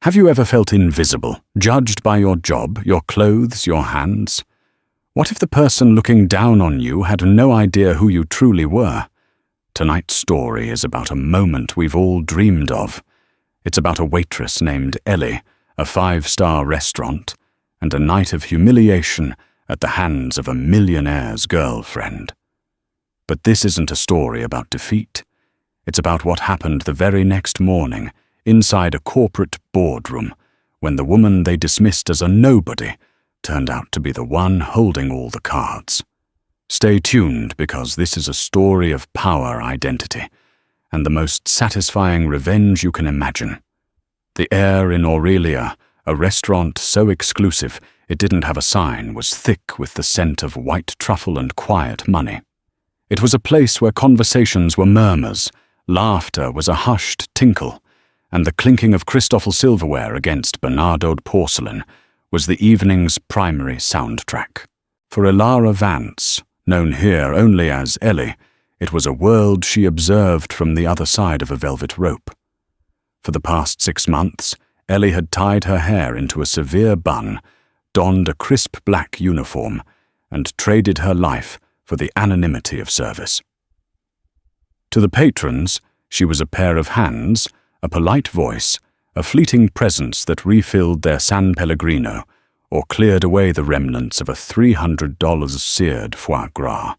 Have you ever felt invisible, judged by your job, your clothes, your hands? What if the person looking down on you had no idea who you truly were? Tonight's story is about a moment we've all dreamed of. It's about a waitress named Ellie, a 5-star restaurant, and a night of humiliation at the hands of a millionaire's girlfriend. But this isn't a story about defeat. It's about what happened the very next morning inside a corporate boardroom when the woman they dismissed as a nobody turned out to be the one holding all the cards. Stay tuned, because this is a story of power identity and the most satisfying revenge you can imagine. The air in Aurelia, a restaurant so exclusive it didn't have a sign, was thick with the scent of white truffle and quiet money. It was a place where conversations were murmurs, laughter was a hushed tinkle, and the clinking of Christoffel silverware against Bernardoed porcelain was the evening's primary soundtrack. For Ilara Vance, known here only as Ellie, it was a world she observed from the other side of a velvet rope. For the past 6 months, Ellie had tied her hair into a severe bun, donned a crisp black uniform, and traded her life for the anonymity of service. To the patrons, she was a pair of hands, a polite voice, a fleeting presence that refilled their San Pellegrino or cleared away the remnants of a $300 seared foie gras.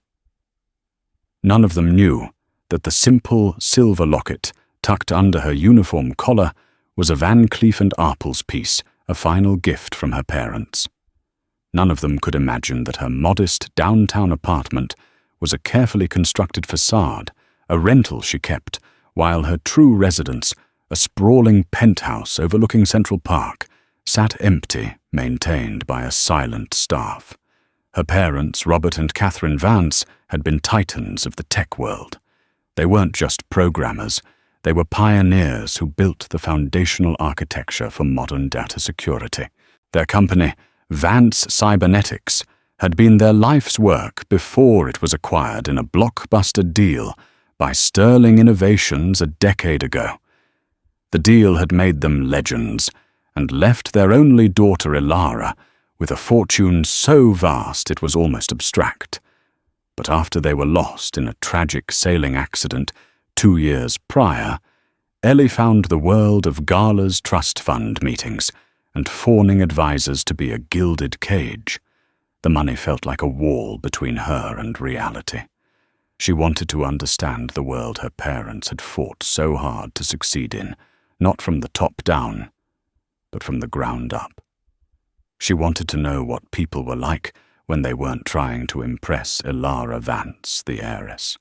None of them knew that the simple silver locket tucked under her uniform collar was a Van Cleef & Arpels piece, a final gift from her parents. None of them could imagine that her modest downtown apartment was a carefully constructed facade, a rental she kept, while her true residence, a sprawling penthouse overlooking Central Park, sat empty, maintained by a silent staff. Her parents, Robert and Catherine Vance, had been titans of the tech world. They weren't just programmers, they were pioneers who built the foundational architecture for modern data security. Their company, Vance Cybernetics, had been their life's work before it was acquired in a blockbuster deal by Sterling Innovations a decade ago. The deal had made them legends and left their only daughter Ilara with a fortune so vast it was almost abstract. But after they were lost in a tragic sailing accident 2 years prior, Ellie found the world of galas, trust fund meetings, and fawning advisors to be a gilded cage. The money felt like a wall between her and reality. She wanted to understand the world her parents had fought so hard to succeed in, not from the top down, but from the ground up. She wanted to know what people were like when they weren't trying to impress Ilara Vance, the heiress.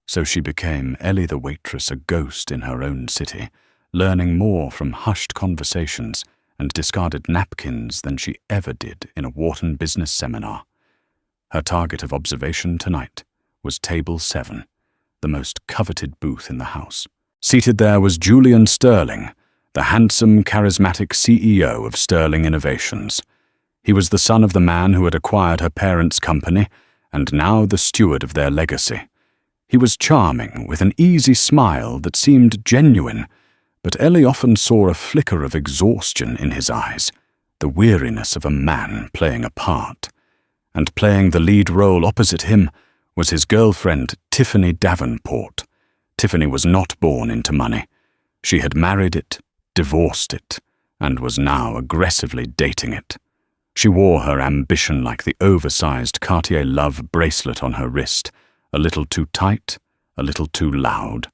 So she became Ellie the waitress, a ghost in her own city, learning more from hushed conversations and discarded napkins than she ever did in a Wharton business seminar. Her target of observation tonight was Table 7, the most coveted booth in the house. Seated there was Julian Sterling, the handsome, charismatic CEO of Sterling Innovations. He was the son of the man who had acquired her parents' company and now the steward of their legacy. He was charming, with an easy smile that seemed genuine, but Ellie often saw a flicker of exhaustion in his eyes, the weariness of a man playing a part. And playing the lead role opposite him was his girlfriend, Tiffany Davenport. Tiffany was not born into money. She had married it, divorced it, and was now aggressively dating it. She wore her ambition like the oversized Cartier Love bracelet on her wrist, a little too tight, a little too loud.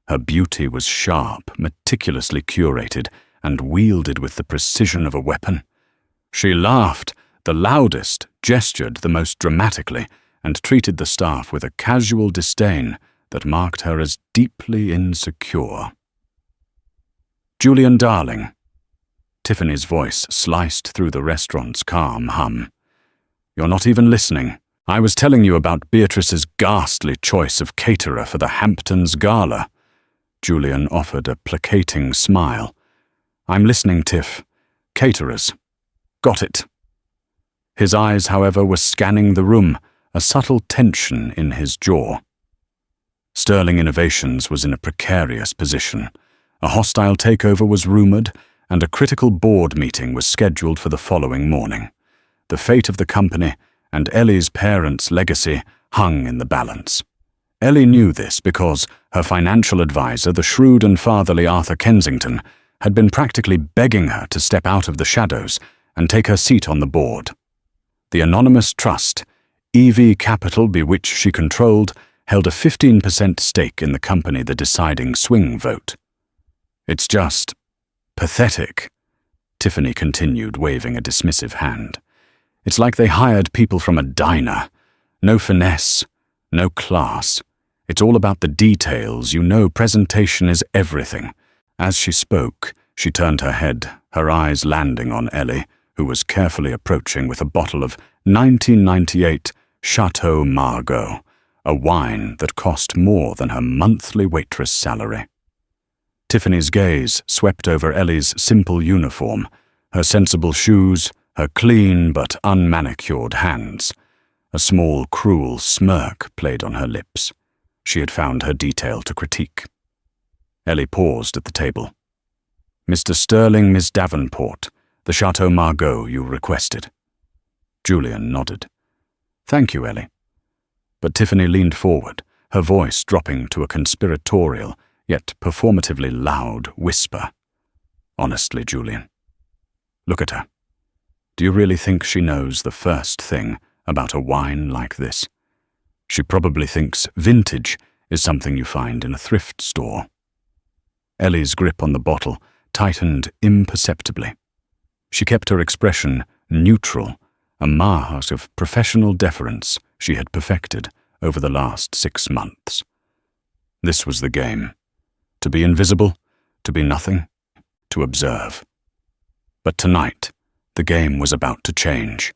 Her beauty was sharp, meticulously curated, and wielded with the precision of a weapon. She laughed the loudest, gestured the most dramatically, and treated the staff with a casual disdain that marked her as deeply insecure. "Julian, darling." Tiffany's voice sliced through the restaurant's calm hum. "You're not even listening. I was telling you about Beatrice's ghastly choice of caterer for the Hamptons Gala." Julian offered a placating smile. "I'm listening, Tiff. Caterers. Got it." His eyes, however, were scanning the room, a subtle tension in his jaw. Sterling Innovations was in a precarious position. A hostile takeover was rumored, and a critical board meeting was scheduled for the following morning. The fate of the company and Ellie's parents' legacy hung in the balance. Ellie knew this because her financial advisor, the shrewd and fatherly Arthur Kensington, had been practically begging her to step out of the shadows and take her seat on the board. The anonymous trust, EV Capital, by which she controlled, held a 15% stake in the company, the deciding swing vote. "It's just pathetic," Tiffany continued, waving a dismissive hand. "It's like they hired people from a diner. No finesse, no class. It's all about the details. You know, presentation is everything." As she spoke, she turned her head, her eyes landing on Ellie, who was carefully approaching with a bottle of 1998 Chateau Margaux, a wine that cost more than her monthly waitress salary. Tiffany's gaze swept over Ellie's simple uniform, her sensible shoes, her clean but unmanicured hands. A small, cruel smirk played on her lips. She had found her detail to critique. Ellie paused at the table. "Mr. Sterling, Miss Davenport, the Chateau Margaux you requested." Julian nodded. "Thank you, Ellie." But Tiffany leaned forward, her voice dropping to a conspiratorial, yet performatively loud whisper. "Honestly, Julian, look at her. Do you really think she knows the first thing about a wine like this? She probably thinks vintage is something you find in a thrift store." Ellie's grip on the bottle tightened imperceptibly. She kept her expression neutral, a mask of professional deference she had perfected over the last 6 months. This was the game. To be invisible, to be nothing, to observe. But tonight, the game was about to change.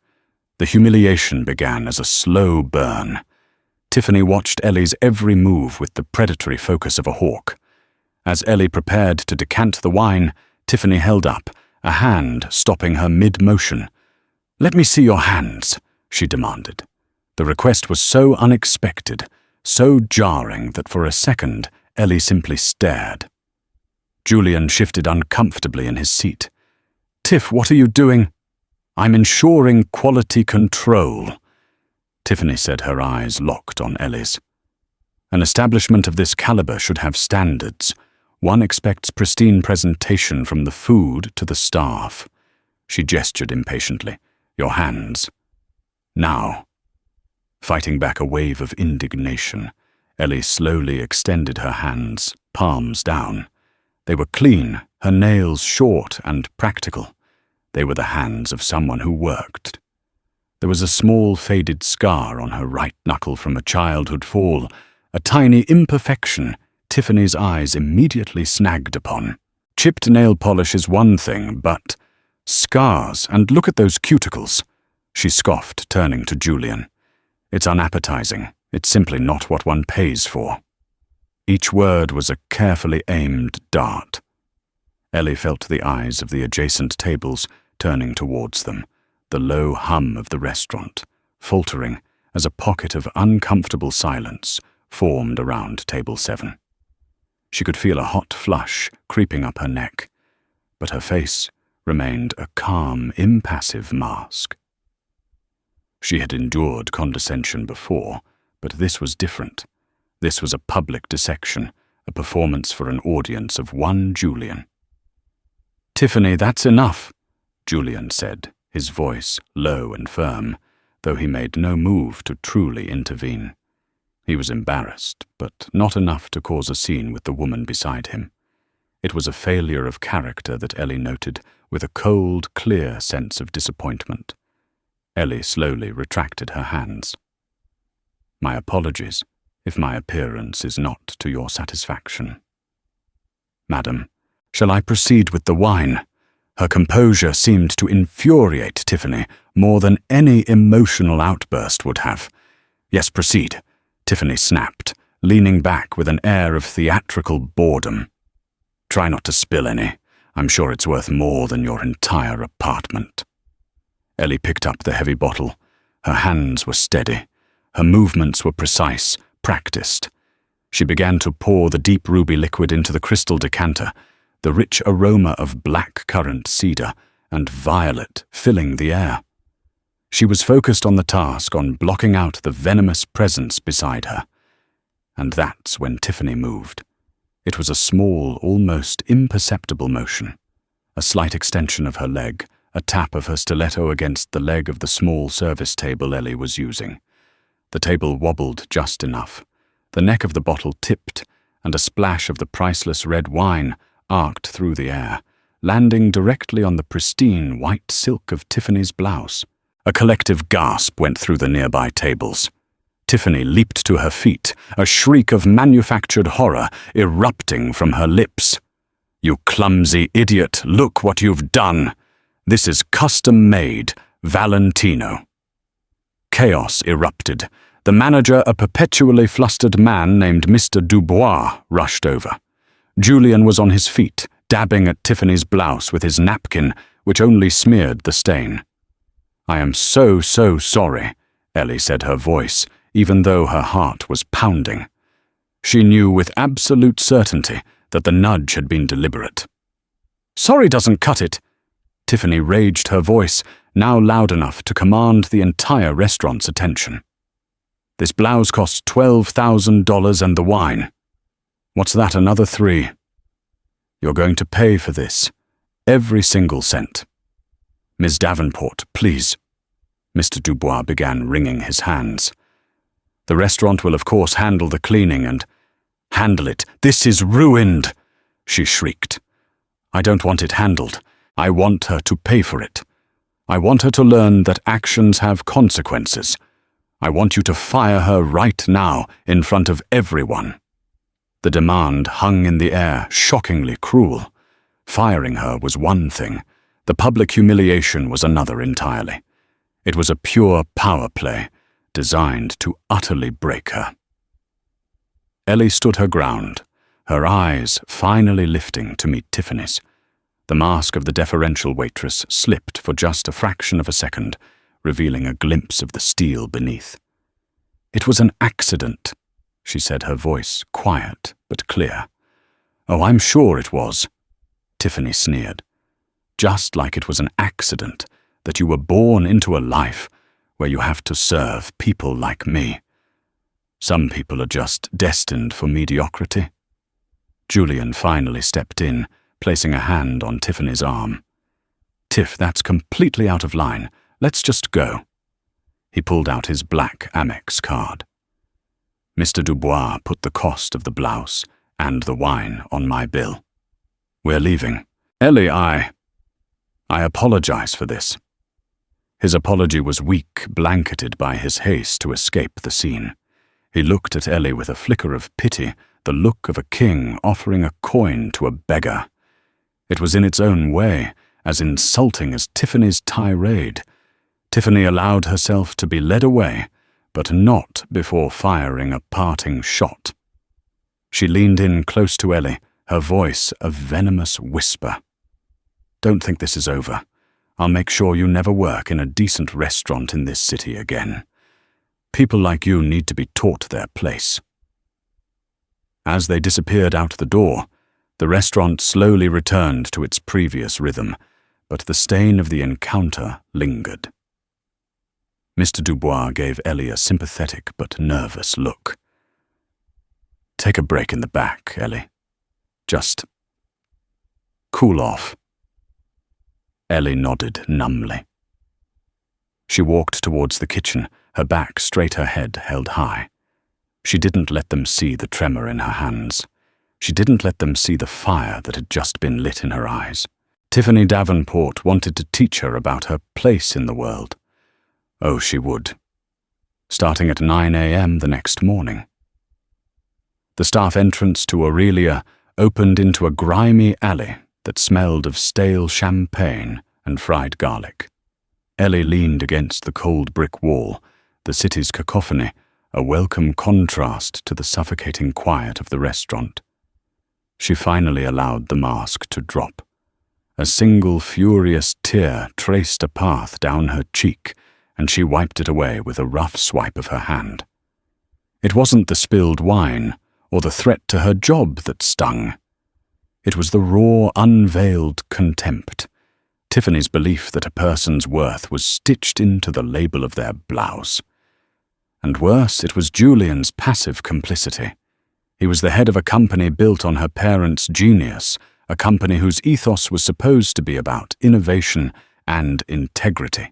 The humiliation began as a slow burn. Tiffany watched Ellie's every move with the predatory focus of a hawk. As Ellie prepared to decant the wine, Tiffany held up, a hand stopping her mid-motion. "Let me see your hands," she demanded. The request was so unexpected, so jarring that for a second Ellie simply stared. Julian shifted uncomfortably in his seat. "Tiff, what are you doing?" "I'm ensuring quality control," Tiffany said, her eyes locked on Ellie's. "An establishment of this caliber should have standards. One expects pristine presentation from the food to the staff." She gestured impatiently. "Your hands." "Now." Fighting back a wave of indignation, Ellie slowly extended her hands, palms down. They were clean, her nails short and practical. They were the hands of someone who worked. There was a small faded scar on her right knuckle from a childhood fall, a tiny imperfection Tiffany's eyes immediately snagged upon. Chipped nail polish is one thing, but scars, and look at those cuticles, she scoffed, turning to Julian. "It's unappetizing. It's simply not what one pays for." Each word was a carefully aimed dart. Ellie felt the eyes of the adjacent tables turning towards them, the low hum of the restaurant, faltering as a pocket of uncomfortable silence formed around table 7. She could feel a hot flush creeping up her neck, but her face remained a calm, impassive mask. She had endured condescension before, but this was different. This was a public dissection, a performance for an audience of one Julian. "Tiffany, that's enough," Julian said, his voice low and firm, though he made no move to truly intervene. He was embarrassed, but not enough to cause a scene with the woman beside him. It was a failure of character that Ellie noted, with a cold, clear sense of disappointment. Ellie slowly retracted her hands. "My apologies, if my appearance is not to your satisfaction." "Madam, shall I proceed with the wine?" Her composure seemed to infuriate Tiffany more than any emotional outburst would have. "Yes, proceed," Tiffany snapped, leaning back with an air of theatrical boredom. "Try not to spill any. I'm sure it's worth more than your entire apartment." Ellie picked up the heavy bottle. Her hands were steady. Her movements were precise, practiced. She began to pour the deep ruby liquid into the crystal decanter, the rich aroma of black-currant cedar and violet filling the air. She was focused on the task, on blocking out the venomous presence beside her. And that's when Tiffany moved. It was a small, almost imperceptible motion. A slight extension of her leg, a tap of her stiletto against the leg of the small service table Ellie was using. The table wobbled just enough. The neck of the bottle tipped, and a splash of the priceless red wine arced through the air, landing directly on the pristine white silk of Tiffany's blouse. A collective gasp went through the nearby tables. Tiffany leaped to her feet, a shriek of manufactured horror erupting from her lips. "You clumsy idiot, look what you've done! This is custom-made Valentino." Chaos erupted. The manager, a perpetually flustered man named Mr. Dubois, rushed over. Julian was on his feet, dabbing at Tiffany's blouse with his napkin, which only smeared the stain. "I am so sorry," Ellie said, her voice, even though her heart was pounding. She knew with absolute certainty that the nudge had been deliberate. "Sorry doesn't cut it." Tiffany raged, her voice now loud enough to command the entire restaurant's attention. "This blouse costs $12,000 and the wine. What's that, another $3? You're going to pay for this. Every single cent. Ms. Davenport, please." Mr. Dubois began wringing his hands. "The restaurant will of course handle the cleaning and—" "Handle it! This is ruined!" she shrieked. "I don't want it handled. I want her to pay for it. I want her to learn that actions have consequences. I want you to fire her right now in front of everyone." The demand hung in the air, shockingly cruel. Firing her was one thing. The public humiliation was another entirely. It was a pure power play, designed to utterly break her. Ellie stood her ground, her eyes finally lifting to meet Tiffany's. The mask of the deferential waitress slipped for just a fraction of a second, revealing a glimpse of the steel beneath. "It was an accident," she said, her voice quiet but clear. "Oh, I'm sure it was," Tiffany sneered. "Just like it was an accident that you were born into a life where you have to serve people like me. Some people are just destined for mediocrity." Julian finally stepped in, placing a hand on Tiffany's arm. "Tiff, that's completely out of line. Let's just go." He pulled out his black Amex card. "Mr. Dubois put the cost of the blouse and the wine on my bill. We're leaving. Ellie, I apologize for this." His apology was weak, blanketed by his haste to escape the scene. He looked at Ellie with a flicker of pity, the look of a king offering a coin to a beggar. It was in its own way as insulting as Tiffany's tirade. Tiffany allowed herself to be led away, but not before firing a parting shot. She leaned in close to Ellie, her voice a venomous whisper. "Don't think this is over. I'll make sure you never work in a decent restaurant in this city again. People like you need to be taught their place." As they disappeared out the door, the restaurant slowly returned to its previous rhythm, but the stain of the encounter lingered. Mr. Dubois gave Ellie a sympathetic but nervous look. "Take a break in the back, Ellie. Just cool off." Ellie nodded numbly. She walked towards the kitchen, her back straight, her head held high. She didn't let them see the tremor in her hands. She didn't let them see the fire that had just been lit in her eyes. Tiffany Davenport wanted to teach her about her place in the world. Oh, she would. Starting at 9 a.m. the next morning. The staff entrance to Aurelia opened into a grimy alley that smelled of stale champagne and fried garlic. Ellie leaned against the cold brick wall, the city's cacophony, a welcome contrast to the suffocating quiet of the restaurant. She finally allowed the mask to drop. A single furious tear traced a path down her cheek, and she wiped it away with a rough swipe of her hand. It wasn't the spilled wine or the threat to her job that stung. It was the raw, unveiled contempt. Tiffany's belief that a person's worth was stitched into the label of their blouse. And worse, it was Julian's passive complicity. He was the head of a company built on her parents' genius, a company whose ethos was supposed to be about innovation and integrity.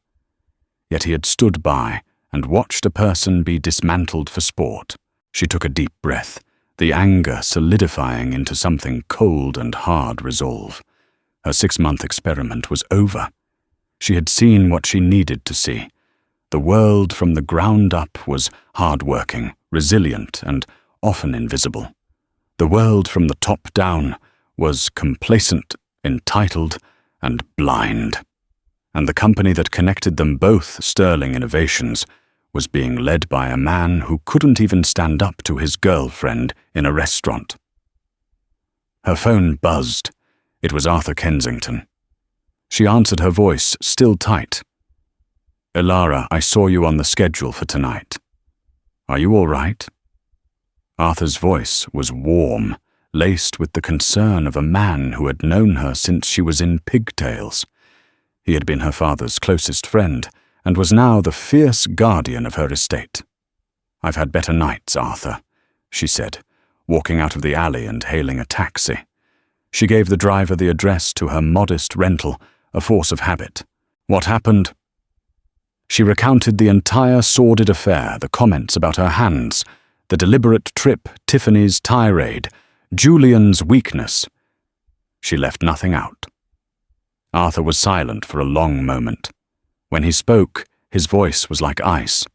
Yet he had stood by and watched a person be dismantled for sport. She took a deep breath, the anger solidifying into something cold and hard resolve. Her 6-month experiment was over. She had seen what she needed to see. The world from the ground up was hard-working, resilient, and often invisible. The world from the top down was complacent, entitled, and blind. And the company that connected them both, Sterling Innovations, was being led by a man who couldn't even stand up to his girlfriend in a restaurant. Her phone buzzed. It was Arthur Kensington. She answered, her voice still tight. "Elara, I saw you on the schedule for tonight. Are you all right?" Arthur's voice was warm, laced with the concern of a man who had known her since she was in pigtails. He had been her father's closest friend, and was now the fierce guardian of her estate. "I've had better nights, Arthur," she said, walking out of the alley and hailing a taxi. She gave the driver the address to her modest rental, a force of habit. "What happened?" She recounted the entire sordid affair, the comments about her hands, the deliberate trip, Tiffany's tirade, Julian's weakness. She left nothing out. Arthur was silent for a long moment. When he spoke, his voice was like ice.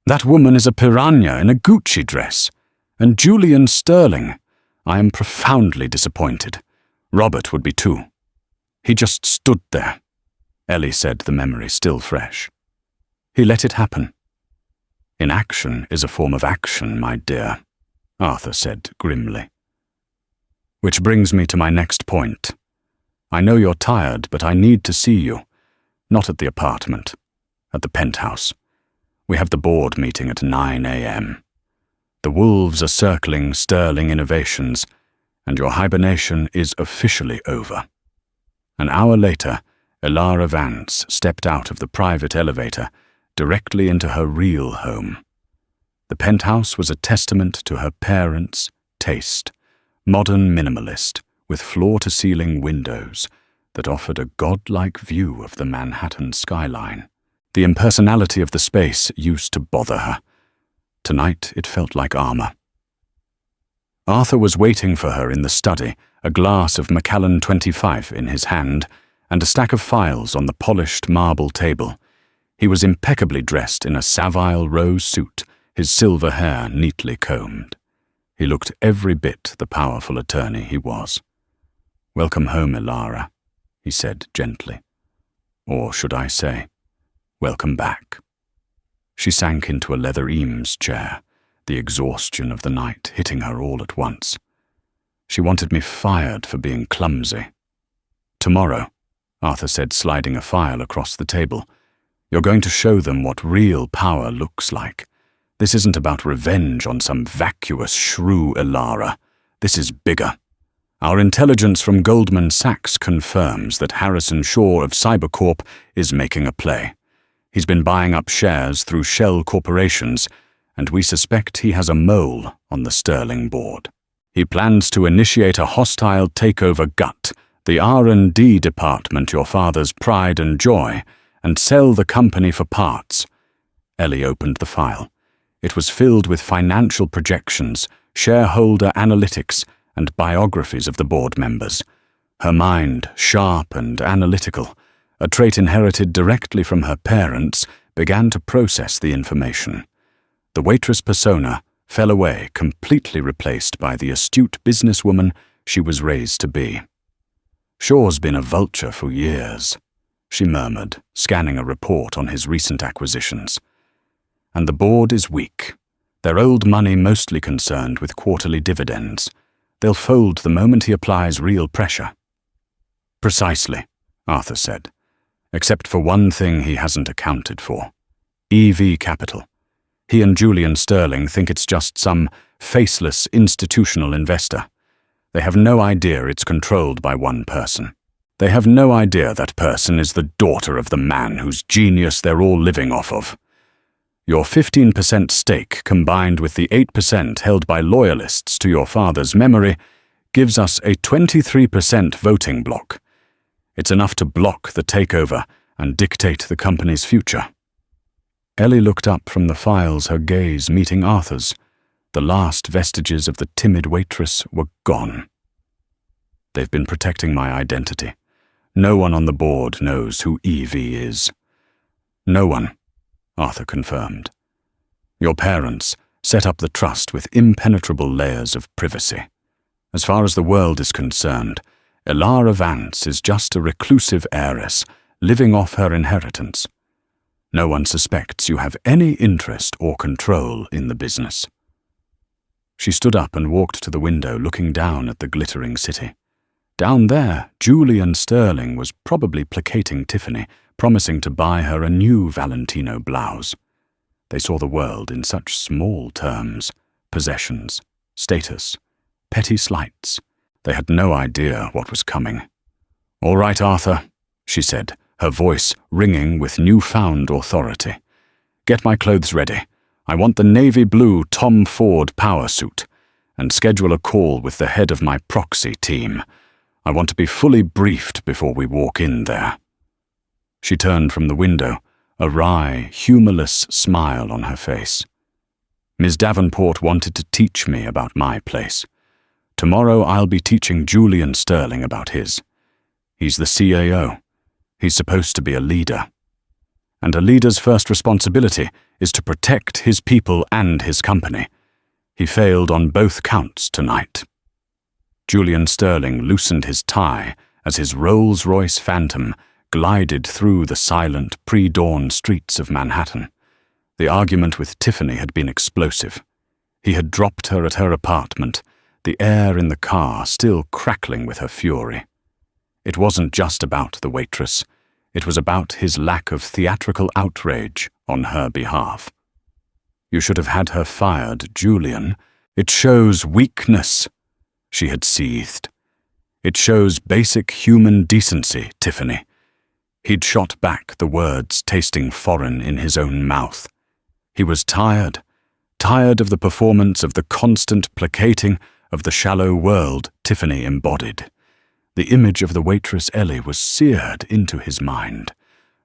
"That woman is a piranha in a Gucci dress. And Julian Sterling. I am profoundly disappointed. Robert would be too. He just stood there," Ellie said, the memory still fresh. "He let it happen." "Inaction is a form of action, my dear," Arthur said grimly. "Which brings me to my next point. I know you're tired, but I need to see you. Not at the apartment. At the penthouse. We have the board meeting at 9 a.m. The wolves are circling Sterling Innovations, and your hibernation is officially over." An hour later, Elara Vance stepped out of the private elevator directly into her real home. The penthouse was a testament to her parents' taste, modern minimalist, with floor-to-ceiling windows that offered a godlike view of the Manhattan skyline. The impersonality of the space used to bother her. Tonight it felt like armor. Arthur was waiting for her in the study, a glass of Macallan 25 in his hand, and a stack of files on the polished marble table. He was impeccably dressed in a Savile Row suit, his silver hair neatly combed. He looked every bit the powerful attorney he was. "Welcome home, Elara," he said gently. "Or should I say, welcome back." She sank into a leather Eames chair, the exhaustion of the night hitting her all at once. She wanted me fired for being clumsy. "Tomorrow," Arthur said, sliding a file across the table, "you're going to show them what real power looks like. This isn't about revenge on some vacuous shrew, Elara. This is bigger. Our intelligence from Goldman Sachs confirms that Harrison Shaw of Cybercorp is making a play. He's been buying up shares through shell corporations, and we suspect he has a mole on the Sterling board. He plans to initiate a hostile takeover gut, the R&D department, your father's pride and joy, and sell the company for parts." Ellie opened the file. It was filled with financial projections, shareholder analytics, and biographies of the board members. Her mind, sharp and analytical, a trait inherited directly from her parents, began to process the information. The waitress persona fell away, completely replaced by the astute businesswoman she was raised to be. "Shaw's been a vulture for years," she murmured, scanning a report on his recent acquisitions. "And the board is weak. Their old money mostly concerned with quarterly dividends. They'll fold the moment he applies real pressure." "Precisely," Arthur said. "Except for one thing he hasn't accounted for. EV Capital. He and Julian Sterling think it's just some faceless institutional investor. They have no idea it's controlled by one person. They have no idea that person is the daughter of the man whose genius they're all living off of. Your 15% stake, combined with the 8% held by loyalists to your father's memory, gives us a 23% voting bloc. It's enough to block the takeover and dictate the company's future. Ellie looked up from the files, her gaze meeting Arthur's. The last vestiges of the timid waitress were gone. They've been protecting my identity. No one on the board knows who Evie is. No one, Arthur confirmed. Your parents set up the trust with impenetrable layers of privacy. As far as the world is concerned, Elara Vance is just a reclusive heiress living off her inheritance. No one suspects you have any interest or control in the business. She stood up and walked to the window, looking down at the glittering city. Down there, Julian Sterling was probably placating Tiffany, promising to buy her a new Valentino blouse. They saw the world in such small terms: possessions, status, petty slights. They had no idea what was coming. "All right, Arthur," she said, her voice ringing with newfound authority. "Get my clothes ready. I want the navy blue Tom Ford power suit, and schedule a call with the head of my proxy team. I want to be fully briefed before we walk in there." She turned from the window, a wry, humorless smile on her face. "Ms. Davenport wanted to teach me about my place. Tomorrow I'll be teaching Julian Sterling about his. He's the CAO. He's supposed to be a leader. And a leader's first responsibility is to protect his people and his company. He failed on both counts tonight." Julian Sterling loosened his tie as his Rolls-Royce Phantom glided through the silent, pre-dawn streets of Manhattan. The argument with Tiffany had been explosive. He had dropped her at her apartment, the air in the car still crackling with her fury. It wasn't just about the waitress. It was about his lack of theatrical outrage on her behalf. "You should have had her fired, Julian. It shows weakness," she had seethed. "It shows basic human decency, Tiffany." He'd shot back, the words tasting foreign in his own mouth. He was tired of the performance, of the constant placating, of the shallow world Tiffany embodied. The image of the waitress Ellie was seared into his mind.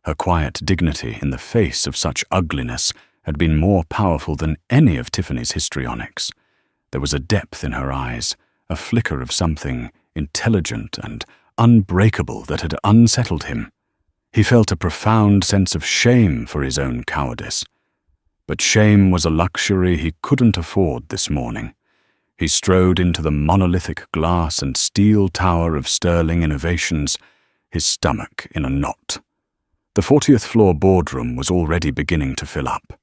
Her quiet dignity in the face of such ugliness had been more powerful than any of Tiffany's histrionics. There was a depth in her eyes, a flicker of something intelligent and unbreakable that had unsettled him. He felt a profound sense of shame for his own cowardice. But shame was a luxury he couldn't afford this morning. He strode into the monolithic glass and steel tower of Sterling Innovations, his stomach in a knot. The 40th floor boardroom was already beginning to fill up.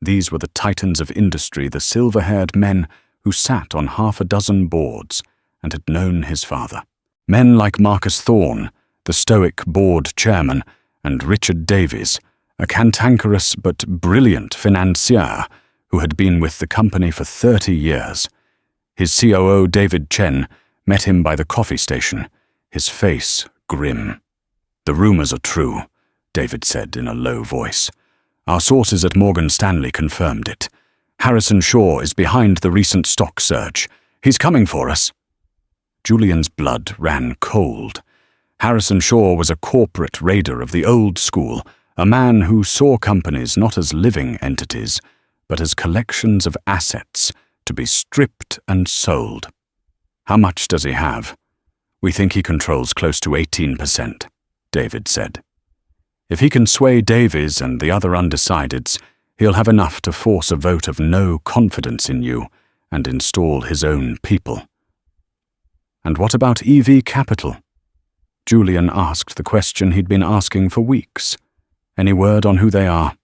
These were the titans of industry, the silver-haired men who sat on half a dozen boards and had known his father. Men like Marcus Thorne, the stoic board chairman, and Richard Davies, a cantankerous but brilliant financier who had been with the company for 30 years. His COO, David Chen, met him by the coffee station, his face grim. "The rumors are true," David said in a low voice. "Our sources at Morgan Stanley confirmed it. Harrison Shaw is behind the recent stock surge. He's coming for us." Julian's blood ran cold. Harrison Shaw was a corporate raider of the old school, a man who saw companies not as living entities, but as collections of assets to be stripped and sold. "How much does he have?" "We think he controls close to 18%, David said. "If he can sway Davies and the other undecideds, he'll have enough to force a vote of no confidence in you and install his own people." "And what about EV Capital?" Julian asked the question he'd been asking for weeks. "Any word on who they are?"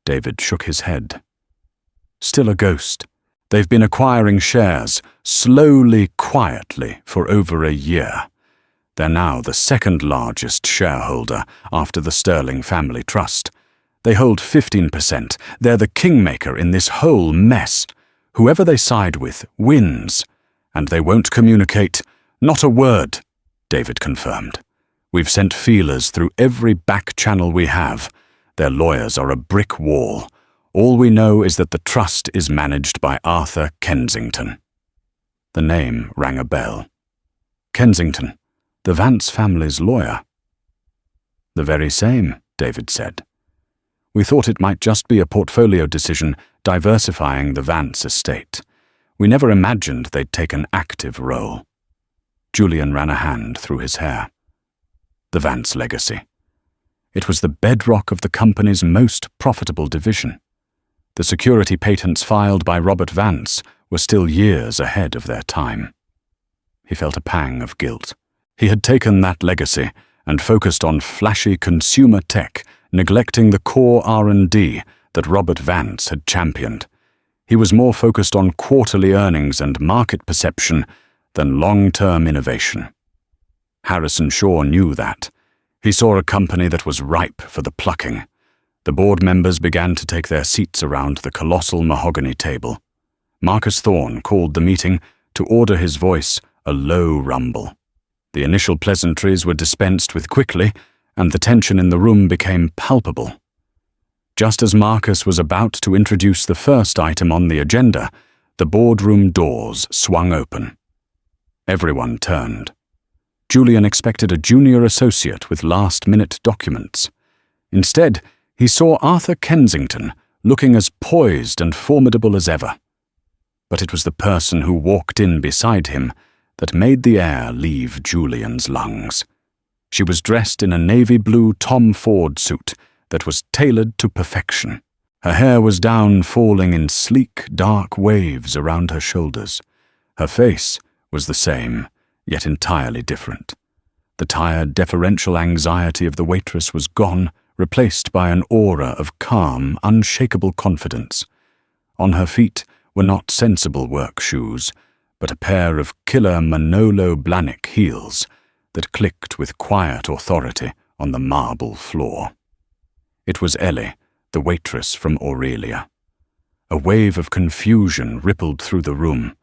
David shook his head. "Still a ghost. They've been acquiring shares, slowly, quietly, for over a year. They're now the second largest shareholder after the Sterling Family Trust. They hold 15%. They're the kingmaker in this whole mess. Whoever they side with wins, And they won't communicate. Not a word, David confirmed. We've sent feelers through every back channel we have. Their lawyers are a brick wall. All we know is that the trust is managed by Arthur Kensington. The name rang a bell. Kensington, the Vance family's lawyer. The very same, David said. We thought it might just be a portfolio decision diversifying the Vance estate. We never imagined they'd take an active role. Julian ran a hand through his hair. The Vance legacy. It was the bedrock of the company's most profitable division. The security patents filed by Robert Vance were still years ahead of their time. He felt a pang of guilt. He had taken that legacy and focused on flashy consumer tech, neglecting the core R&D that Robert Vance had championed. He was more focused on quarterly earnings and market perception than long-term innovation. Harrison Shaw knew that. He saw a company that was ripe for the plucking. The board members began to take their seats around the colossal mahogany table. Marcus Thorne called the meeting to order his voice a low rumble. The initial pleasantries were dispensed with quickly, and the tension in the room became palpable. Just as Marcus was about to introduce the first item on the agenda, the boardroom doors swung open. Everyone turned. Julian expected a junior associate with last-minute documents. Instead, he saw Arthur Kensington looking as poised and formidable as ever. But it was the person who walked in beside him that made the air leave Julian's lungs. She was dressed in a navy blue Tom Ford suit that was tailored to perfection. Her hair was down, falling in sleek, dark waves around her shoulders. Her face was the same, yet entirely different. The tired, deferential anxiety of the waitress was gone, replaced by an aura of calm, unshakable confidence. On her feet were not sensible work shoes, but a pair of killer Manolo Blahnik heels that clicked with quiet authority on the marble floor. It was Ellie, the waitress from Aurelia. A wave of confusion rippled through the room.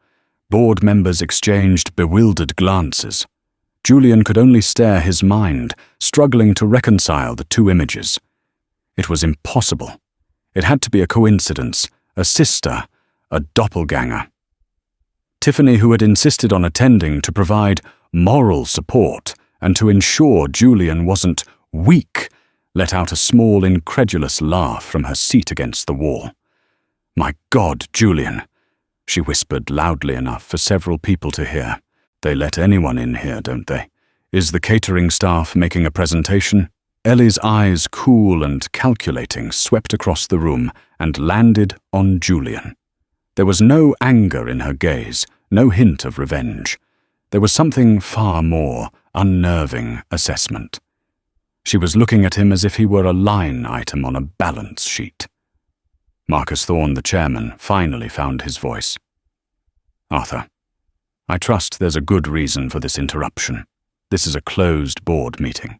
Board members exchanged bewildered glances. Julian could only stare his mind, struggling to reconcile the two images. It was impossible. It had to be a coincidence, a sister, a doppelganger. Tiffany, who had insisted on attending to provide moral support and to ensure Julian wasn't weak, let out a small, incredulous laugh from her seat against the wall. "My God, Julian," she whispered loudly enough for several people to hear. "They let anyone in here, don't they? Is the catering staff making a presentation?" Ellie's eyes, cool and calculating, swept across the room and landed on Julian. There was no anger in her gaze, no hint of revenge. There was something far more unnerving assessment. She was looking at him as if he were a line item on a balance sheet. Marcus Thorne, the chairman, finally found his voice. "Arthur, I trust there's a good reason for this interruption. This is a closed board meeting."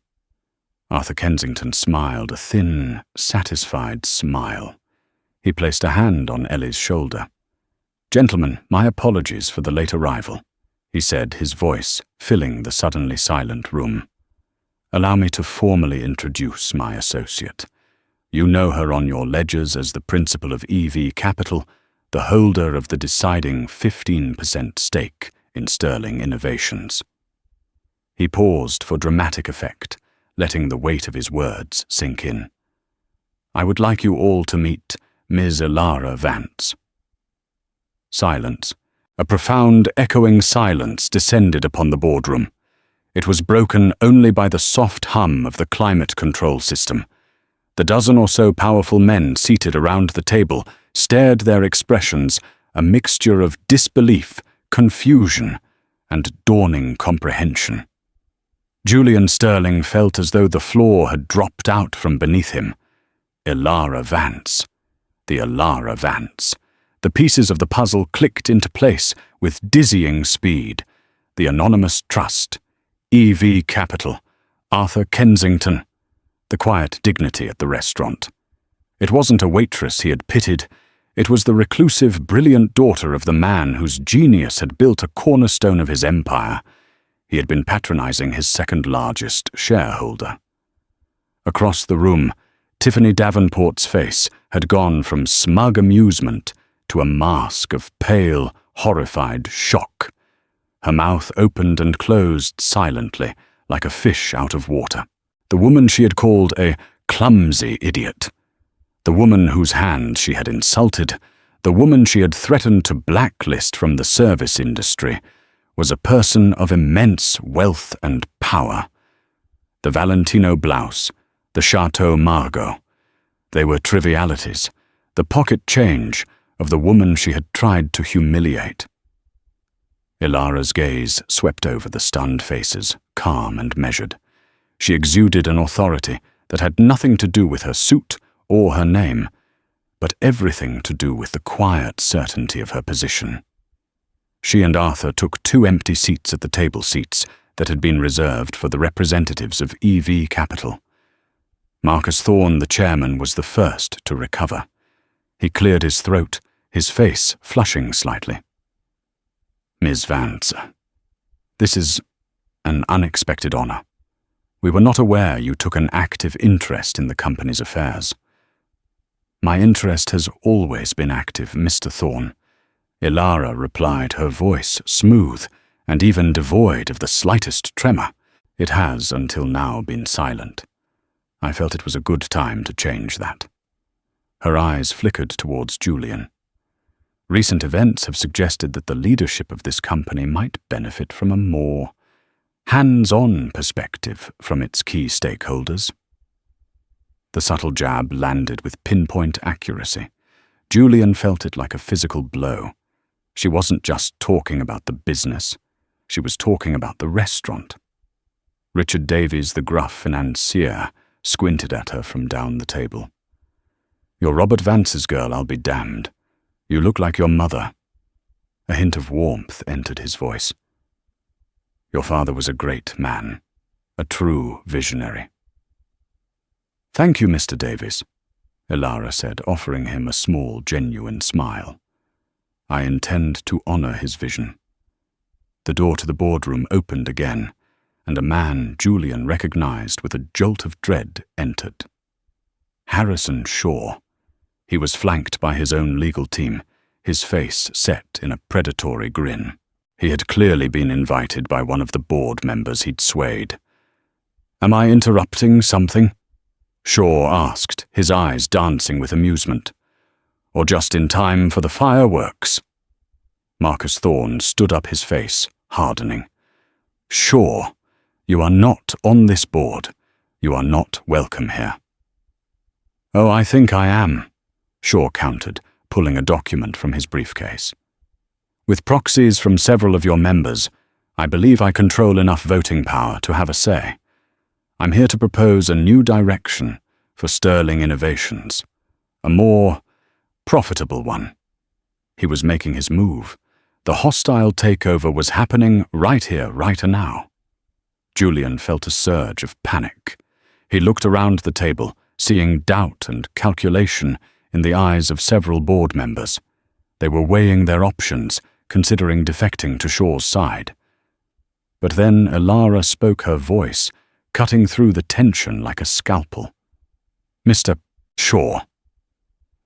Arthur Kensington smiled, a thin, satisfied smile. He placed a hand on Ellie's shoulder. "Gentlemen, my apologies for the late arrival," he said, his voice filling the suddenly silent room. "Allow me to formally introduce my associate. You know her on your ledgers as the principal of EV Capital, the holder of the deciding 15% stake in Sterling Innovations." He paused for dramatic effect, letting the weight of his words sink in. "I would like you all to meet Ms. Elara Vance." Silence. A profound, echoing silence descended upon the boardroom. It was broken only by the soft hum of the climate control system. The dozen or so powerful men seated around the table stared, their expressions a mixture of disbelief, confusion, and dawning comprehension. Julian Sterling felt as though the floor had dropped out from beneath him. Elara Vance. The Elara Vance. The pieces of the puzzle clicked into place with dizzying speed. The anonymous trust, EV Capital, Arthur Kensington, the quiet dignity at the restaurant. It wasn't a waitress he had pitied, It was the reclusive, brilliant daughter of the man whose genius had built a cornerstone of his empire. He had been patronizing his second-largest shareholder. Across the room, Tiffany Davenport's face had gone from smug amusement to a mask of pale, horrified shock. Her mouth opened and closed silently, like a fish out of water. The woman she had called a clumsy idiot, the woman whose hand she had insulted, the woman she had threatened to blacklist from the service industry, was a person of immense wealth and power. The Valentino blouse, the Chateau Margaux, they were trivialities, the pocket change of the woman she had tried to humiliate. Ilara's gaze swept over the stunned faces, calm and measured. She exuded an authority that had nothing to do with her suit or her name, but everything to do with the quiet certainty of her position. She and Arthur took 2 empty seats at the table seats that had been reserved for the representatives of EV Capital. Marcus Thorne, the chairman, was the first to recover. He cleared his throat, his face flushing slightly. "Ms. Vance, this is an unexpected honor. We were not aware you took an active interest in the company's affairs." "My interest has always been active, Mr. Thorne," Ilara replied, her voice smooth and even devoid of the slightest tremor. "It has until now been silent. I felt it was a good time to change that." Her eyes flickered towards Julian. "Recent events have suggested that the leadership of this company might benefit from a more hands-on perspective from its key stakeholders." The subtle jab landed with pinpoint accuracy. Julian felt it like a physical blow. She wasn't just talking about the business. She was talking about the restaurant. Richard Davies, the gruff financier, squinted at her from down the table. "You're Robert Vance's girl, I'll be damned. You look like your mother." A hint of warmth entered his voice. "Your father was a great man, a true visionary." "Thank you, Mr. Davies," Ilara said, offering him a small, genuine smile. "I intend to honor his vision." The door to the boardroom opened again, and a man Julian recognized with a jolt of dread entered. Harrison Shaw. He was flanked by his own legal team, his face set in a predatory grin. He had clearly been invited by one of the board members he'd swayed. "Am I interrupting something?" Shaw asked, his eyes dancing with amusement. "Or just in time for the fireworks?" Marcus Thorne stood up, his face hardening. "Shaw, you are not on this board. You are not welcome here." "Oh, I think I am," Shaw countered, pulling a document from his briefcase. "With proxies from several of your members, I believe I control enough voting power to have a say. I'm here to propose a new direction for Sterling Innovations, a more profitable one." He was making his move. The hostile takeover was happening right here, right now. Julian felt a surge of panic. He looked around the table, seeing doubt and calculation in the eyes of several board members. They were weighing their options, considering defecting to Shaw's side. But then Ilara spoke, her voice cutting through the tension like a scalpel. "Mr. Shaw."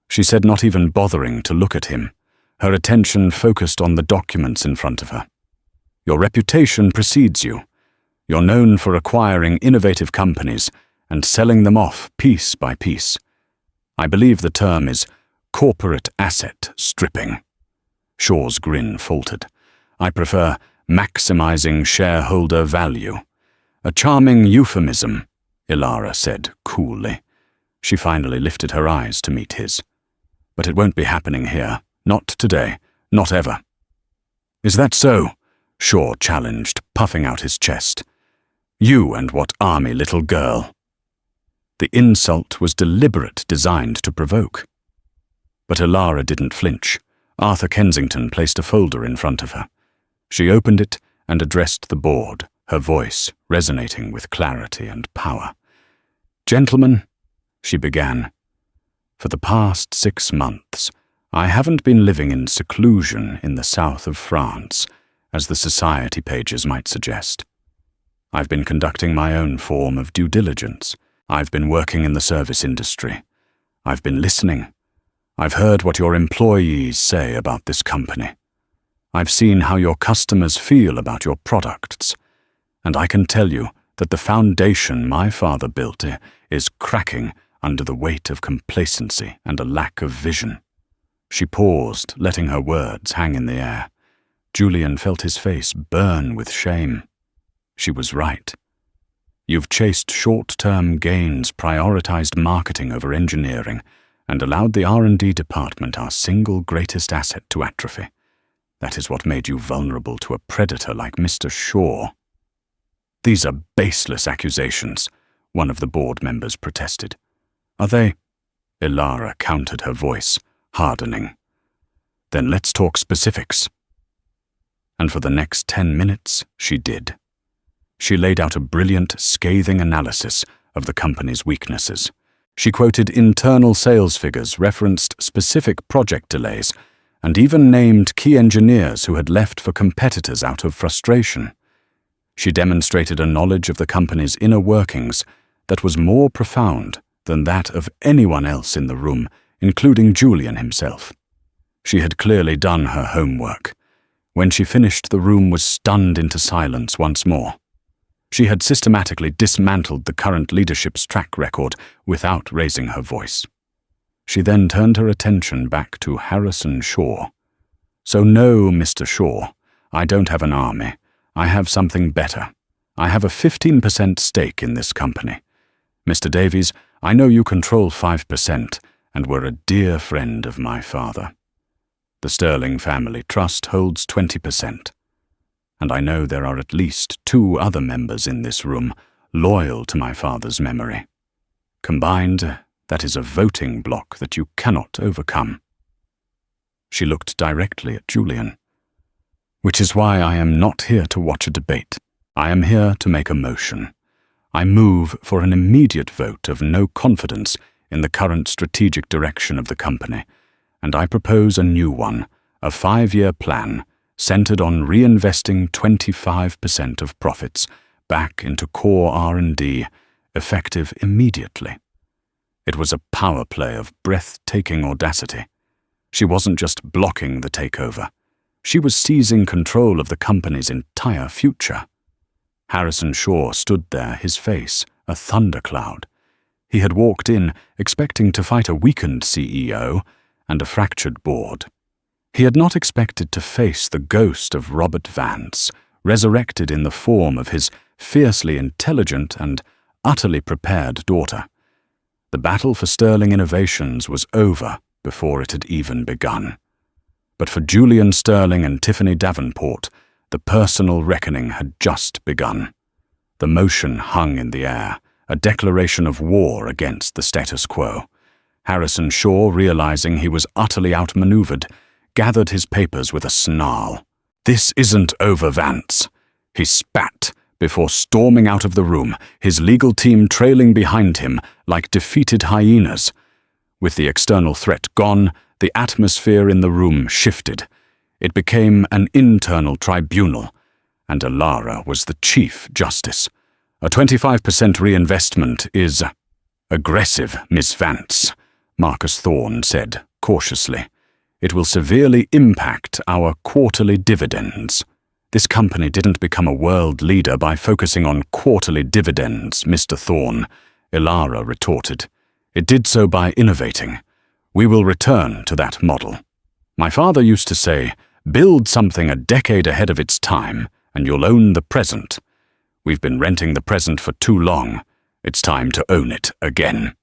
She said, not even bothering to look at him, her attention focused on the documents in front of her. "Your reputation precedes you. You're known for acquiring innovative companies and selling them off piece by piece. I believe the term is corporate asset stripping." Shaw's grin faltered. "I prefer maximizing shareholder value." "A charming euphemism," Ilara said coolly. She finally lifted her eyes to meet his. "But it won't be happening here. Not today. Not ever." "Is that so?" Shaw challenged, puffing out his chest. "You and what army, little girl?" The insult was deliberate, designed to provoke. But Ilara didn't flinch. Arthur Kensington placed a folder in front of her. She opened it and addressed the board, her voice resonating with clarity and power. "Gentlemen," she began, "for the past 6 months, I haven't been living in seclusion in the south of France, as the society pages might suggest. I've been conducting my own form of due diligence. I've been working in the service industry. I've been listening. I've heard what your employees say about this company. I've seen how your customers feel about your products. And I can tell you that the foundation my father built is cracking under the weight of complacency and a lack of vision. She paused, letting her words hang in the air. Julian felt his face burn with shame. She was right. You've chased short-term gains, prioritized marketing over engineering, and allowed the R&D department, our single greatest asset, to atrophy. That is what made you vulnerable to a predator like Mr. Shaw. These are baseless accusations, one of the board members protested. Are they? Ilara countered, her voice hardening. Then let's talk specifics. And for the next 10 minutes, she did. She laid out a brilliant, scathing analysis of the company's weaknesses. She quoted internal sales figures, referenced specific project delays, and even named key engineers who had left for competitors out of frustration. She demonstrated a knowledge of the company's inner workings that was more profound than that of anyone else in the room, including Julian himself. She had clearly done her homework. When she finished, the room was stunned into silence once more. She had systematically dismantled the current leadership's track record without raising her voice. She then turned her attention back to Harrison Shaw. So no, Mr. Shaw, I don't have an army. I have something better. I have a 15% stake in this company. Mr. Davies, I know you control 5% and were a dear friend of my father. The Sterling Family Trust holds 20%. And I know there are at least 2 other members in this room loyal to my father's memory. Combined, that is a voting bloc that you cannot overcome. She looked directly at Julian. Which is why I am not here to watch a debate. I am here to make a motion. I move for an immediate vote of no confidence in the current strategic direction of the company, and I propose a new one, a 5-year plan centered on reinvesting 25% of profits back into core R&D, effective immediately. It was a power play of breathtaking audacity. She wasn't just blocking the takeover. She was seizing control of the company's entire future. Harrison Shaw stood there, his face a thundercloud. He had walked in expecting to fight a weakened CEO and a fractured board. He had not expected to face the ghost of Robert Vance, resurrected in the form of his fiercely intelligent and utterly prepared daughter. The battle for Sterling Innovations was over before it had even begun. But for Julian Sterling and Tiffany Davenport, the personal reckoning had just begun. The motion hung in the air, a declaration of war against the status quo. Harrison Shaw, realizing he was utterly outmaneuvered, gathered his papers with a snarl. "This isn't over, Vance." He spat before storming out of the room, his legal team trailing behind him like defeated hyenas. With the external threat gone, the atmosphere in the room shifted. It became an internal tribunal, and Ilara was the Chief Justice. "A 25% reinvestment is aggressive, Miss Vance," Marcus Thorne said cautiously. "It will severely impact our quarterly dividends." "This company didn't become a world leader by focusing on quarterly dividends, Mr. Thorne," Ilara retorted. "It did so by innovating. We will return to that model. My father used to say, build something a decade ahead of its time, and you'll own the present. We've been renting the present for too long. It's time to own it again."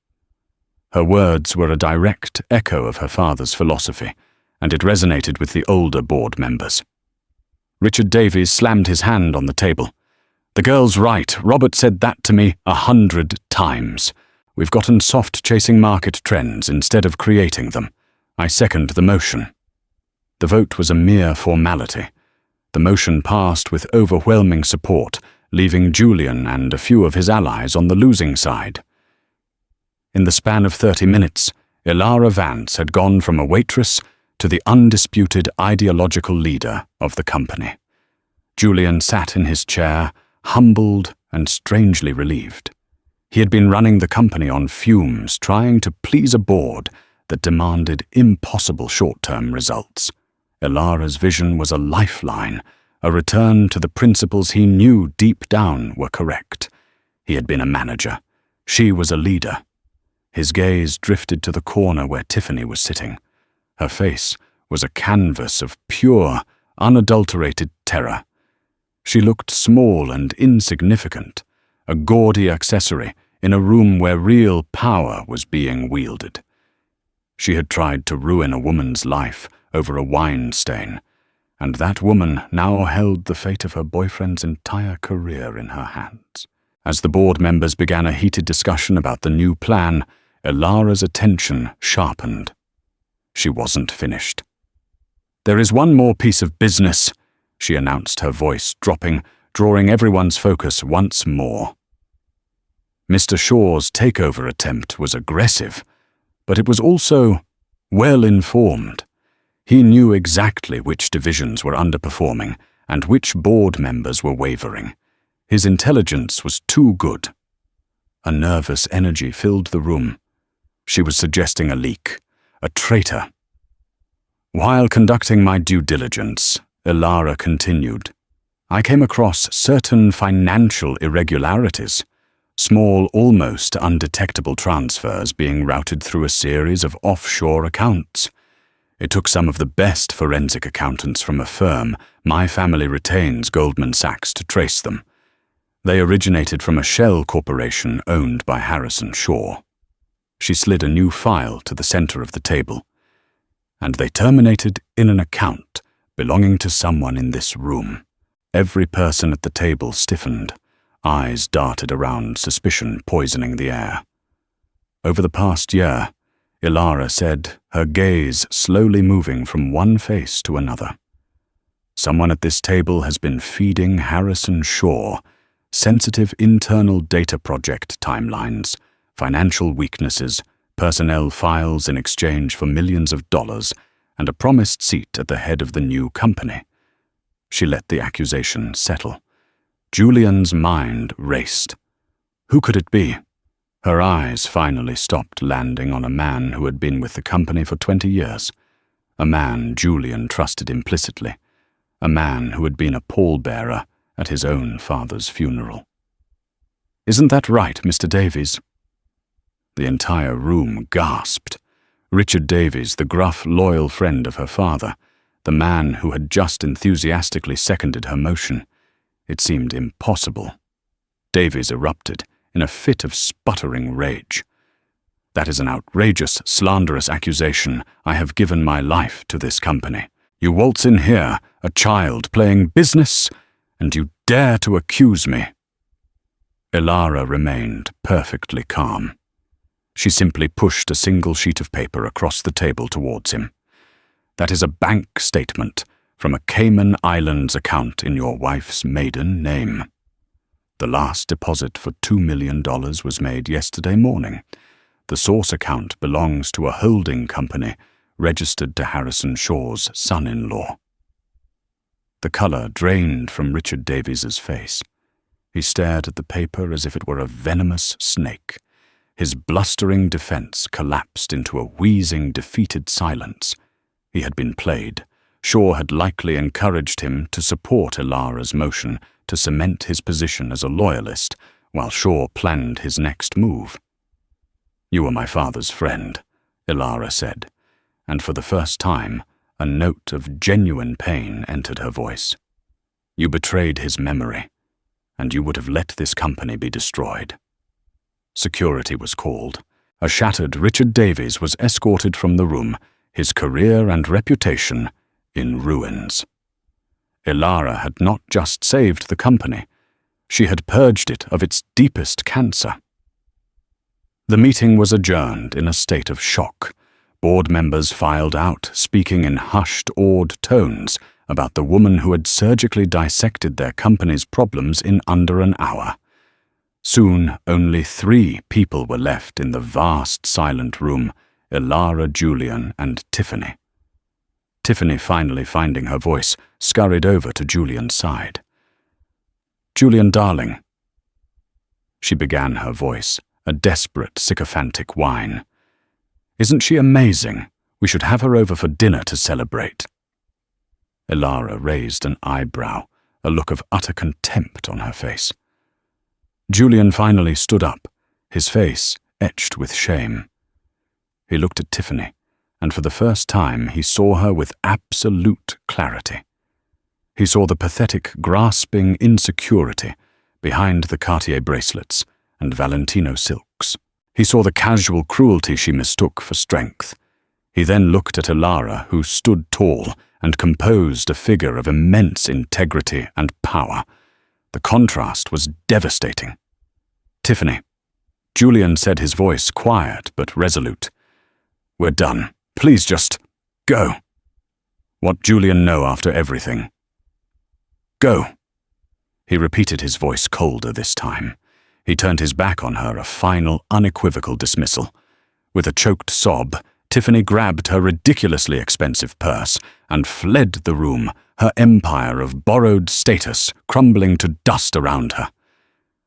Her words were a direct echo of her father's philosophy, and it resonated with the older board members. Richard Davies slammed his hand on the table. "The girl's right. Robert said that to me 100 times. We've gotten soft chasing market trends instead of creating them. I second the motion." The vote was a mere formality. The motion passed with overwhelming support, leaving Julian and a few of his allies on the losing side. In the span of 30 minutes, Ilara Vance had gone from a waitress to the undisputed ideological leader of the company. Julian sat in his chair, humbled and strangely relieved. He had been running the company on fumes, trying to please a board that demanded impossible short-term results. Ilara's vision was a lifeline, a return to the principles he knew deep down were correct. He had been a manager. She was a leader. His gaze drifted to the corner where Tiffany was sitting. Her face was a canvas of pure, unadulterated terror. She looked small and insignificant, a gaudy accessory in a room where real power was being wielded. She had tried to ruin a woman's life over a wine stain, and that woman now held the fate of her boyfriend's entire career in her hands. As the board members began a heated discussion about the new plan, Ilara's attention sharpened. She wasn't finished. "There is one more piece of business," she announced, her voice dropping, drawing everyone's focus once more. Mr. Shaw's takeover attempt was aggressive, but it was also well-informed. He knew exactly which divisions were underperforming and which board members were wavering. His intelligence was too good. A nervous energy filled the room. She was suggesting a leak, a traitor. "While conducting my due diligence," Ilara continued, "I came across certain financial irregularities, small, almost undetectable transfers being routed through a series of offshore accounts. It took some of the best forensic accountants from a firm my family retains, Goldman Sachs, to trace them. They originated from a shell corporation owned by Harrison Shaw." She slid a new file to the center of the table. "And they terminated in an account belonging to someone in this room." Every person at the table stiffened. Eyes darted around, suspicion poisoning the air. Over the past year, Ilara said, her gaze slowly moving from one face to another, someone at this table has been feeding Harrison Shaw sensitive internal data project timelines, financial weaknesses, personnel files in exchange for millions of dollars, and a promised seat at the head of the new company. She let the accusation settle. Julian's mind raced. Who could it be? Her eyes finally stopped landing on a man who had been with the company for 20 years. A man Julian trusted implicitly. A man who had been a pallbearer at his own father's funeral. "Isn't that right, Mr. Davies?" The entire room gasped. Richard Davies, the gruff, loyal friend of her father, the man who had just enthusiastically seconded her motion. It seemed impossible. Davies erupted in a fit of sputtering rage. "That is an outrageous, slanderous accusation. I have given my life to this company. You waltz in here, a child playing business, and you dare to accuse me." Ilara remained perfectly calm. She simply pushed a single sheet of paper across the table towards him. "That is a bank statement from a Cayman Islands account in your wife's maiden name. The last deposit for $2 million was made yesterday morning. The source account belongs to a holding company registered to Harrison Shaw's son-in-law." The color drained from Richard Davies's face. He stared at the paper as if it were a venomous snake. His blustering defense collapsed into a wheezing, defeated silence. He had been played. Shaw had likely encouraged him to support Ilara's motion to cement his position as a loyalist, while Shaw planned his next move. "You were my father's friend," Ilara said, and for the first time, a note of genuine pain entered her voice. "You betrayed his memory, and you would have let this company be destroyed." Security was called. A shattered Richard Davies was escorted from the room, his career and reputation in ruins. Ilara had not just saved the company, she had purged it of its deepest cancer. The meeting was adjourned in a state of shock. Board members filed out, speaking in hushed, awed tones about the woman who had surgically dissected their company's problems in under an hour. Soon, only 3 people were left in the vast, silent room: Ilara, Julian, and Tiffany. Tiffany, finally finding her voice, scurried over to Julian's side. "Julian, darling," she began, her voice a desperate, sycophantic whine. "Isn't she amazing? We should have her over for dinner to celebrate." Ilara raised an eyebrow, a look of utter contempt on her face. Julian finally stood up, his face etched with shame. He looked at Tiffany, and for the first time he saw her with absolute clarity. He saw the pathetic, grasping insecurity behind the Cartier bracelets and Valentino silks. He saw the casual cruelty she mistook for strength. He then looked at Ilara, who stood tall and composed, a figure of immense integrity and power. The contrast was devastating. "Tiffany," Julian said, his voice quiet but resolute. "We're done. Please just go." What Julian know after everything? "Go." He repeated, his voice colder this time. He turned his back on her, a final, unequivocal dismissal. With a choked sob, Tiffany grabbed her ridiculously expensive purse and fled the room, her empire of borrowed status crumbling to dust around her.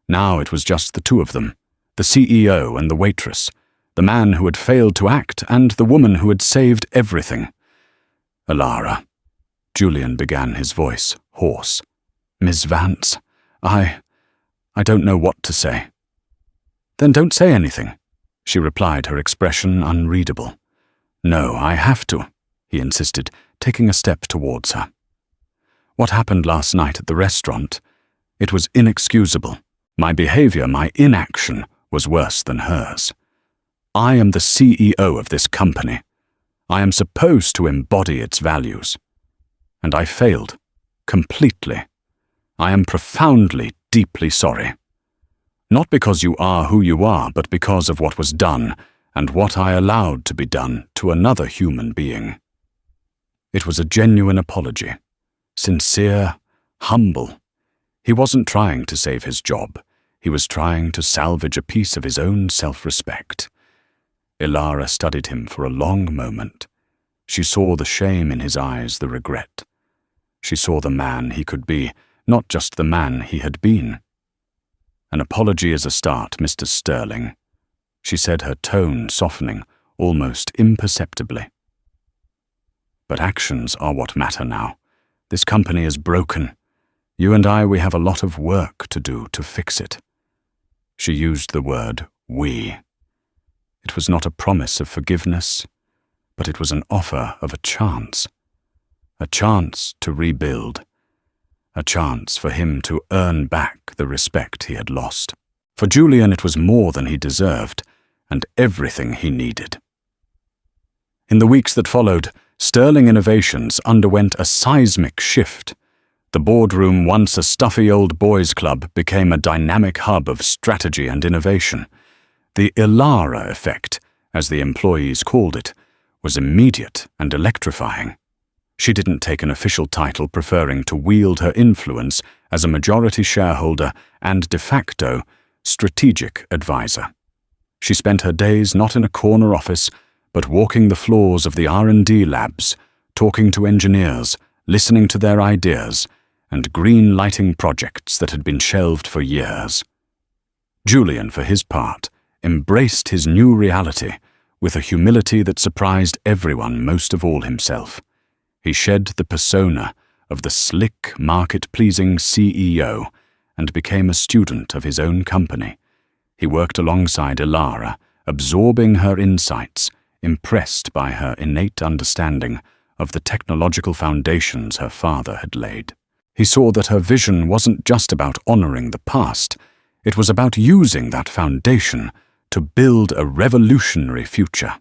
Now it was just the two of them, the CEO and the waitress, the man who had failed to act and the woman who had saved everything. "Ilara," Julian began, his voice hoarse. "Miss Vance, I don't know what to say." "Then don't say anything," she replied, her expression unreadable. "No, I have to," he insisted, taking a step towards her. "What happened last night at the restaurant? It was inexcusable. My behavior, my inaction, was worse than hers. I am the CEO of this company. I am supposed to embody its values. And I failed, completely. I am profoundly, deeply sorry. Not because you are who you are, but because of what was done, and what I allowed to be done to another human being." It was a genuine apology. Sincere, humble. He wasn't trying to save his job. He was trying to salvage a piece of his own self-respect. Ilara studied him for a long moment. She saw the shame in his eyes, the regret. She saw the man he could be, not just the man he had been. "An apology is a start, Mr. Sterling," she said, her tone softening, almost imperceptibly. "But actions are what matter now. This company is broken. You and we have a lot of work to do to fix it." She used the word "we." It was not a promise of forgiveness, but it was an offer of a chance to rebuild, a chance for him to earn back the respect he had lost. For Julian, it was more than he deserved, and everything he needed. In the weeks that followed, Sterling Innovations underwent a seismic shift. The Boardroom, once a stuffy old boys' club, became a dynamic hub of strategy and innovation. The Ilara effect, as the employees called it, was immediate and electrifying. She didn't take an official title, preferring to wield her influence as a majority shareholder and de facto strategic advisor. She spent her days not in a corner office, but walking the floors of the R&D labs, talking to engineers, listening to their ideas, and green-lighting projects that had been shelved for years. Julian, for his part, embraced his new reality with a humility that surprised everyone, most of all himself. He shed the persona of the slick, market-pleasing CEO and became a student of his own company. He worked alongside Ilara, absorbing her insights, impressed by her innate understanding of the technological foundations her father had laid. He saw that her vision wasn't just about honoring the past, it was about using that foundation to build a revolutionary future.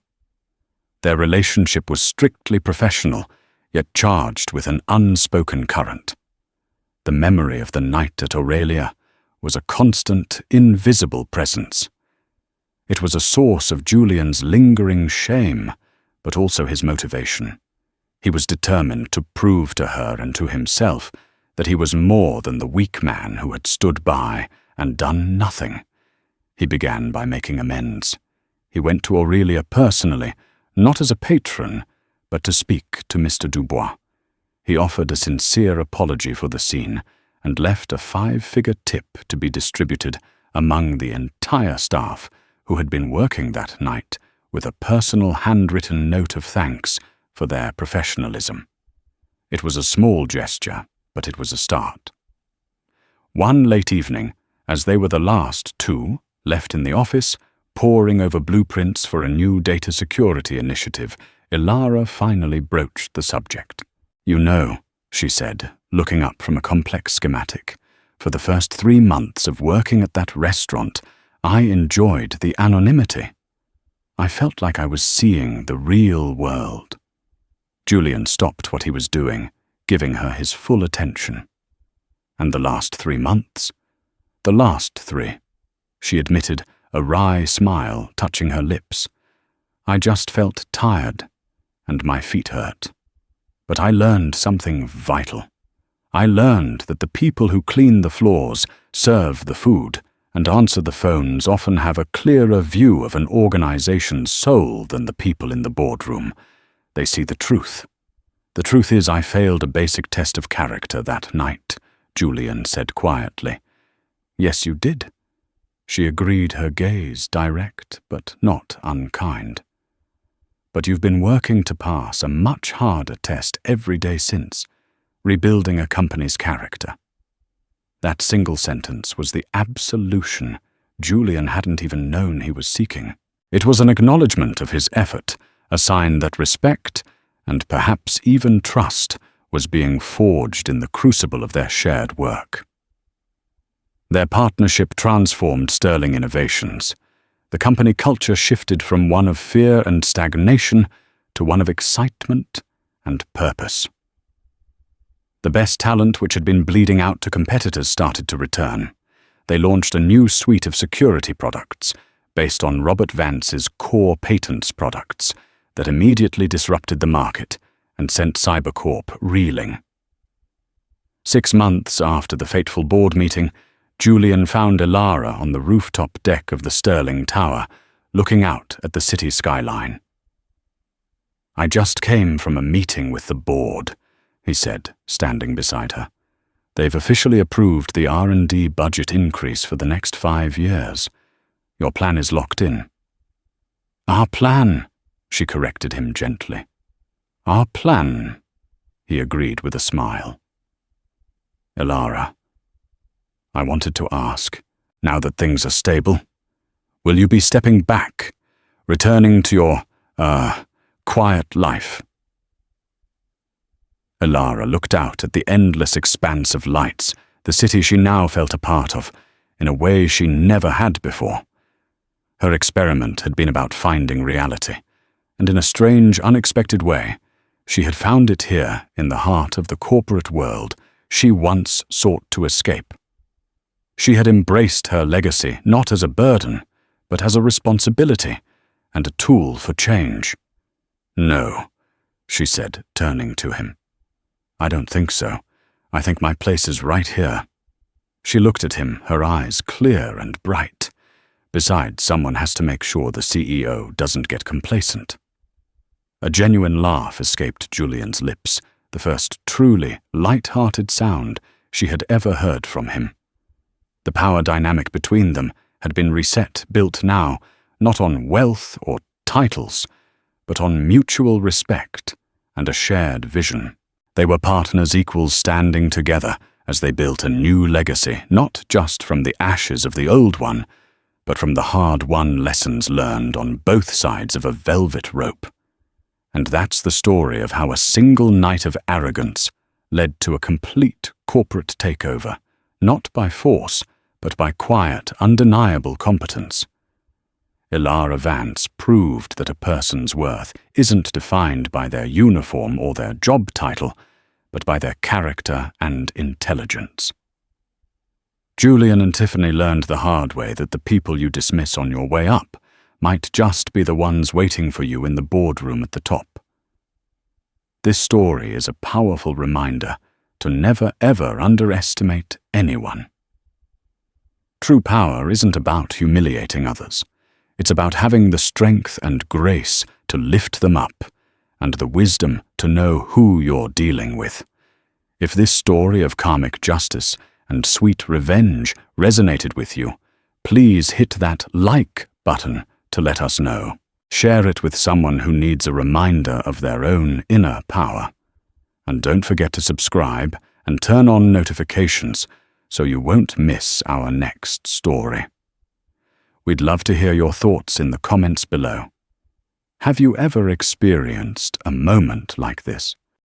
Their relationship was strictly professional, yet charged with an unspoken current. The memory of the night at Aurelia was a constant, invisible presence. It was a source of Julian's lingering shame, but also his motivation. He was determined to prove to her and to himself that he was more than the weak man who had stood by and done nothing. He began by making amends. He went to Aurelia personally, not as a patron, but to speak to Mr. Dubois. He offered a sincere apology for the scene and left a 5-figure tip to be distributed among the entire staff who had been working that night, with a personal handwritten note of thanks for their professionalism. It was a small gesture, but it was a start. One late evening, as they were the last two left in the office, poring over blueprints for a new data security initiative, Ilara finally broached the subject. "You know," she said, looking up from a complex schematic, "for the first 3 months of working at that restaurant, I enjoyed the anonymity. I felt like I was seeing the real world." Julian stopped what he was doing, giving her his full attention. "And the last 3 months?" "The last 3, she admitted, a wry smile touching her lips. "I just felt tired, and my feet hurt. But I learned something vital. I learned that the people who clean the floors, serve the food, and answer the phones often have a clearer view of an organization's soul than the people in the boardroom. They see the truth. The truth is I failed a basic test of character that night," Julian said quietly. "Yes, you did." She agreed, her gaze direct but not unkind. "But you've been working to pass a much harder test every day since, rebuilding a company's character." That single sentence was the absolution Julian hadn't even known he was seeking. It was an acknowledgement of his effort, a sign that respect, and perhaps even trust, was being forged in the crucible of their shared work. Their partnership transformed Sterling Innovations. The company culture shifted from one of fear and stagnation to one of excitement and purpose. The best talent which had been bleeding out to competitors started to return. They launched a new suite of security products based on Robert Vance's core patents products that immediately disrupted the market and sent Cybercorp reeling. 6 months after the fateful board meeting, Julian found Ilara on the rooftop deck of the Sterling Tower, looking out at the city skyline. "I just came from a meeting with the board," he said, standing beside her. "They've officially approved the R&D budget increase for the next 5 years. Your plan is locked in." "Our plan," she corrected him gently. "Our plan," he agreed with a smile. "Ilara, I wanted to ask, now that things are stable, will you be stepping back, returning to your, quiet life?" Ilara looked out at the endless expanse of lights, the city she now felt a part of, in a way she never had before. Her experiment had been about finding reality, and in a strange, unexpected way, she had found it here in the heart of the corporate world she once sought to escape. She had embraced her legacy not as a burden, but as a responsibility and a tool for change. "No," she said, turning to him. "I don't think so. I think my place is right here." She looked at him, her eyes clear and bright. Besides, someone has to make sure the CEO doesn't get complacent. A genuine laugh escaped Julian's lips, the first truly light-hearted sound she had ever heard from him. The power dynamic between them had been reset, built now, not on wealth or titles, but on mutual respect and a shared vision. They were partners equals standing together as they built a new legacy, not just from the ashes of the old one, but from the hard-won lessons learned on both sides of a velvet rope. And that's the story of how a single night of arrogance led to a complete corporate takeover, not by force, but by quiet, undeniable competence. Ilara Vance proved that a person's worth isn't defined by their uniform or their job title, but by their character and intelligence. Julian and Tiffany learned the hard way that the people you dismiss on your way up might just be the ones waiting for you in the boardroom at the top. This story is a powerful reminder to never ever underestimate anyone. True power isn't about humiliating others. It's about having the strength and grace to lift them up and the wisdom to know who you're dealing with. If this story of karmic justice and sweet revenge resonated with you, please hit that like button to let us know. Share it with someone who needs a reminder of their own inner power. And don't forget to subscribe and turn on notifications so you won't miss our next story. We'd love to hear your thoughts in the comments below. Have you ever experienced a moment like this?